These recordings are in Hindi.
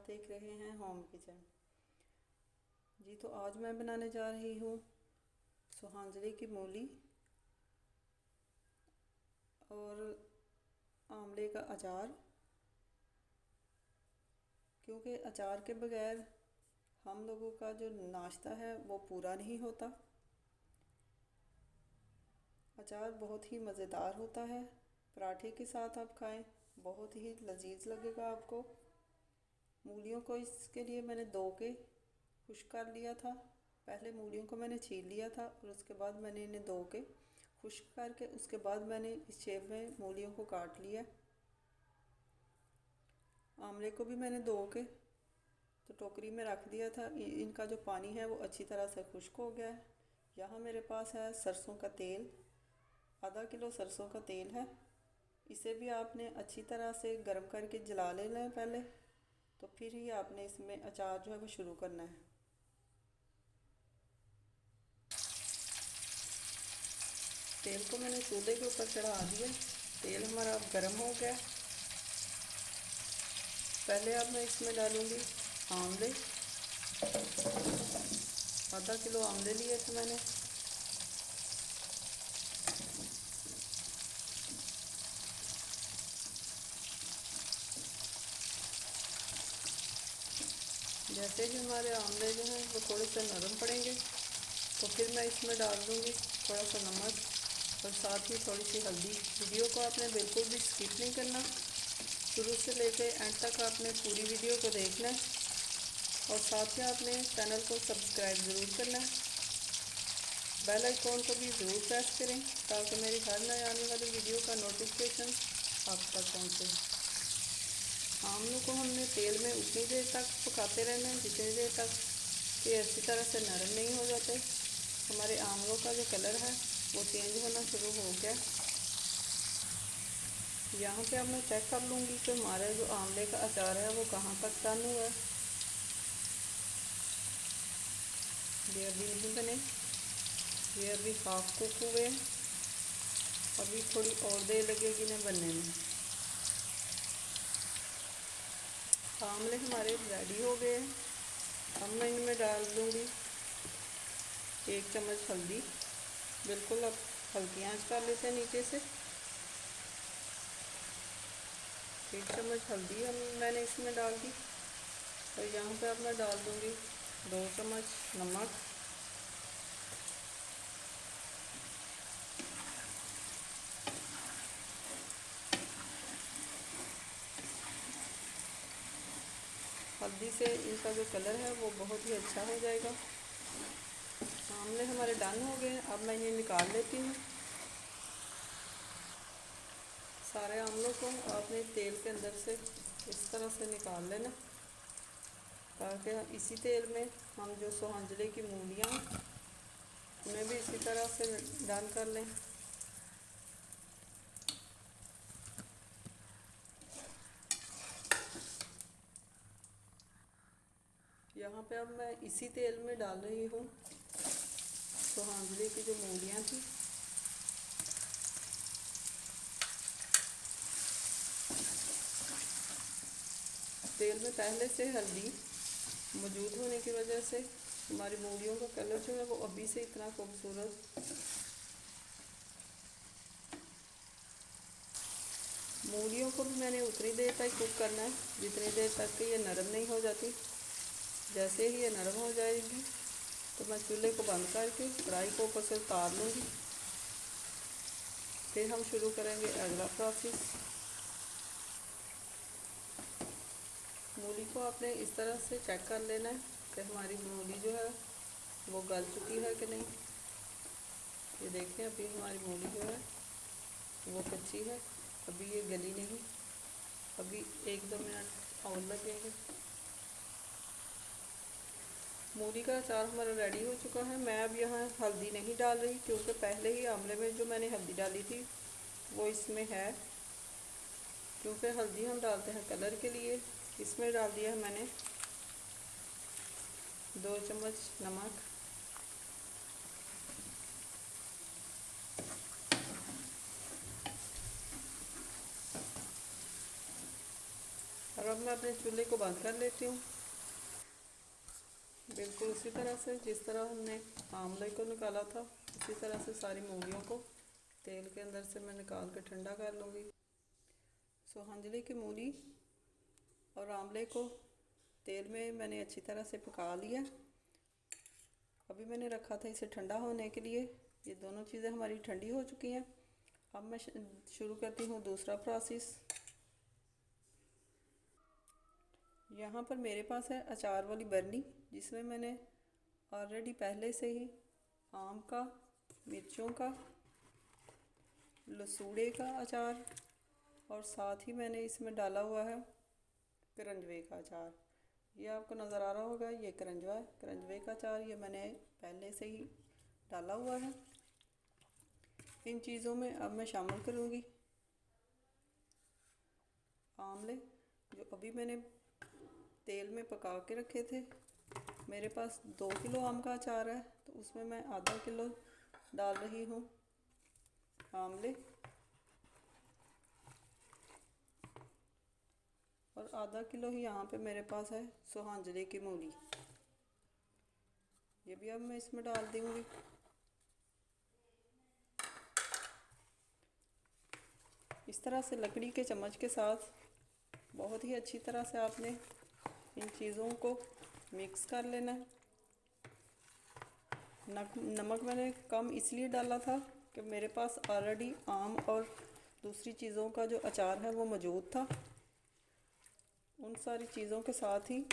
आप देख रहे हैं होम किचन जी। तो आज मैं बनाने जा रही हूँ सुहांजली की मूली और आंवले का अचार। क्योंकि अचार के बगैर हम लोगों का जो नाश्ता है वो पूरा नहीं होता। अचार बहुत ही मज़ेदार होता है, पराठे के साथ आप खाएं, बहुत ही लजीज लगेगा आपको। मूलियों को इसके लिए मैंने धो के खुश्क कर लिया था। पहले मूलियों को मैंने छील लिया था और उसके बाद मैंने इन्हें धो के खुश्क करके उसके बाद मैंने इस शेप में मूलियों को काट लिया। आंवले को भी मैंने धो के तो टोकरी में रख दिया था। इनका जो पानी है वो अच्छी तरह से खुश्क हो गया है। यहाँ मेरे पास है सरसों का तेल, आधा किलो सरसों का तेल है। इसे भी आपने अच्छी तरह से गर्म करके जला लेना है पहले, तो फिर ही आपने इसमें अचार जो है वो शुरू करना है। तेल को मैंने चूल्हे के ऊपर चढ़ा दिया। तेल हमारा अब गर्म हो गया। पहले अब मैं इसमें डालूँगी आंवले। आधा किलो आंवले लिए थे मैंने। जैसे ही हमारे आंवले जो हैं वो थोड़े से नरम पड़ेंगे तो फिर मैं इसमें डाल दूँगी थोड़ा सा नमक और साथ ही थोड़ी सी हल्दी। वीडियो को आपने बिल्कुल भी स्किप नहीं करना, शुरू से लेकर एंड तक आपने पूरी वीडियो को देखना है और साथ ही आपने चैनल को सब्सक्राइब ज़रूर करना है। बेल आइकॉन को भी ज़रूर प्रेस करें ताकि मेरी हर नए आने वाली वीडियो का नोटिफिकेशन आप तक पहुँचे। आमलों को हमने तेल में उतनी देर तक पकाते रहना है जितनी देर तक ये अच्छी तरह से नरम नहीं हो जाते। हमारे आमलों का जो कलर है वो चेंज होना शुरू हो गया। यहाँ पे अब मैं चेक कर लूँगी कि हमारा जो आंवले का अचार है वो कहाँ तक डन हुआ है। ये अभी नहीं बने, ये अभी हाफ कुक हुए हैं, अभी थोड़ी और देर लगेगी इन्हें बनने में। आंवले हमारे रेडी हो गए हैं। अब मैं इनमें डाल दूँगी 1 चम्मच हल्दी। बिल्कुल अब हल्की आंच कर लेते हैं नीचे से। 1 चम्मच हल्दी मैंने इसमें डाल दी और यहाँ पे अब मैं डाल दूँगी 2 चम्मच नमक। हल्दी से इनका जो कलर है वो बहुत ही अच्छा हो जाएगा। आंवले हमारे डन हो गए। अब मैं इन्हें निकाल लेती हूँ। सारे आंवलों को आपने तेल के अंदर से इस तरह से निकाल लेना ताकि इसी तेल में हम जो सुहांजली की मूलियाँ उन्हें भी इसी तरह से डन कर लें। यहाँ पे अब मैं इसी तेल में डाल रही हूँ सुहांजली की जो मूलियाँ थी। तेल में पहले से हल्दी मौजूद होने की वजह से हमारी मूलियों का कलर जो है वो अभी से इतना खूबसूरत। मूलियों को भी मैंने उतनी देर तक कुक करना है जितनी देर तक कि ये नरम नहीं हो जाती। जैसे ही ये नरम हो जाएगी तो मैं चूल्हे को बंद करके कढ़ाई को ऊपर से उतार लूँगी। फिर हम शुरू करेंगे अगला प्रोसेस। मूली को आपने इस तरह से चेक कर लेना है कि हमारी मूली जो है वो गल चुकी है कि नहीं। ये देखें अभी हमारी मूली जो है वो कच्ची है, अभी ये गली नहीं। अभी 1-2 मिनट और लगेंगे। मूली का अचार हमारा रेडी हो चुका है। मैं अब यहाँ हल्दी नहीं डाल रही क्योंकि पहले ही आंवले में जो मैंने हल्दी डाली थी वो इसमें है। क्योंकि हल्दी हम डालते हैं कलर के लिए। इसमें डाल दिया है मैंने 2 चम्मच नमक। और अब मैं मैं अपने चूल्हे को बंद कर लेती हूँ। बिल्कुल उसी तरह से जिस तरह हमने आमले को निकाला था, उसी तरह से सारी मूंगियों को तेल के अंदर से मैं निकाल के ठंडा कर लूँगी। सोहांजले की मूली और आमले को तेल में मैंने अच्छी तरह से पका लिया। अभी मैंने रखा था इसे ठंडा होने के लिए। ये दोनों चीज़ें हमारी ठंडी हो चुकी हैं। अब मैं शुरू करती हूँ दूसरा प्रोसेस। यहाँ पर मेरे पास है अचार वाली बरनी, जिसमें मैंने ऑलरेडी पहले से ही आम का, मिर्चों का, लसूड़े का अचार और साथ ही मैंने इसमें डाला हुआ है करंजवे का अचार। ये आपको नज़र आ रहा होगा, ये करंजवा है, करंजवे का अचार ये मैंने पहले से ही डाला हुआ है। इन चीज़ों में अब मैं शामिल करूँगी आमले, जो अभी मैंने तेल में पका के रखे थे। मेरे पास 2 किलो आम का अचार है, तो उसमें मैं आधा किलो डाल रही हूँ आमले और आधा किलो ही यहाँ पे मेरे पास है सोहांजले की मूली। ये भी अब मैं इसमें डाल दूँगी। इस तरह से लकड़ी के चम्मच के साथ बहुत ही अच्छी तरह से आपने इन चीज़ों को मिक्स कर लेना है। नमक मैंने कम इसलिए डाला था कि मेरे पास ऑलरेडी आम और दूसरी चीज़ों का जो अचार है वो मौजूद था। उन सारी चीज़ों के साथ ही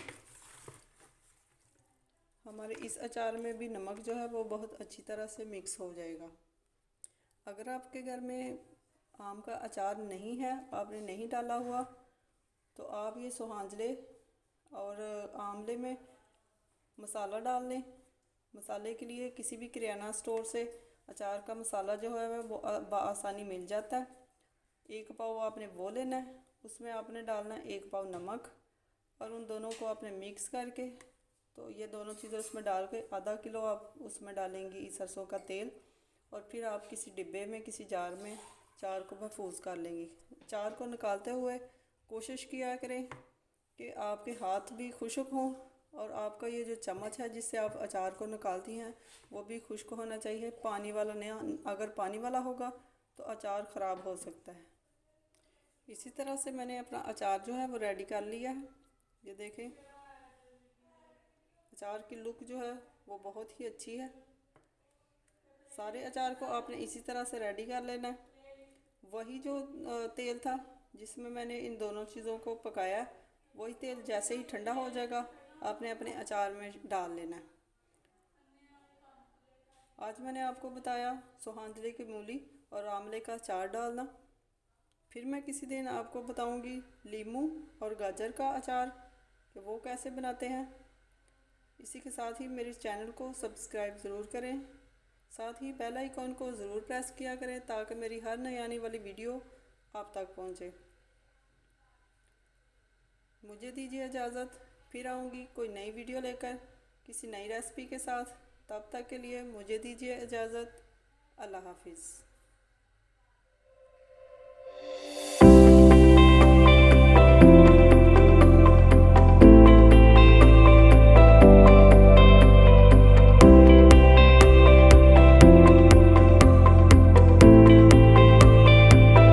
हमारे इस अचार में भी नमक जो है वो बहुत अच्छी तरह से मिक्स हो जाएगा। अगर आपके घर में आम का अचार नहीं है, आपने नहीं डाला हुआ, तो आप ये सोहांजले और आमले में मसाला डाल लें। मसाले के लिए किसी भी किराना स्टोर से अचार का मसाला जो है वो आसानी मिल जाता है। 1 पाव आपने वो लेना है, उसमें आपने डालना है 1 पाव नमक और उन दोनों को आपने मिक्स करके, तो ये दोनों चीज़ें उसमें डाल के आधा किलो आप उसमें डालेंगी सरसों का तेल और फिर आप किसी डिब्बे में, किसी जार में अचार को महफूज कर लेंगी। अचार को निकालते हुए कोशिश किया करें कि आपके हाथ भी खुश्क हों और आपका ये जो चम्मच है जिससे आप अचार को निकालती हैं वो भी खुश्क होना चाहिए। पानी वाला नहीं, अगर पानी वाला होगा तो अचार ख़राब हो सकता है। इसी तरह से मैंने अपना अचार जो है वो रेडी कर लिया है। ये देखें, अचार की लुक जो है वो बहुत ही अच्छी है। सारे अचार को आपने इसी तरह से रेडी कर लेना है। वही जो तेल था जिसमें मैंने इन दोनों चीज़ों को पकाया, वही तेल जैसे ही ठंडा हो जाएगा आपने अपने अचार में डाल लेना है। आज मैंने आपको बताया सोहांजले की मूली और आंवले का अचार डालना। फिर मैं किसी दिन आपको बताऊंगी लीमू और गाजर का अचार कि वो कैसे बनाते हैं। इसी के साथ ही मेरे चैनल को सब्सक्राइब ज़रूर करें, साथ ही बेल आइकॉन को ज़रूर प्रेस किया करें ताकि मेरी हर नई आने वाली वीडियो आप तक पहुंचे। मुझे दीजिए इजाज़त, फिर आऊँगी कोई नई वीडियो लेकर किसी नई रेसिपी के साथ। तब तक के लिए मुझे दीजिए इजाज़त। अल्लाह हाफिज़।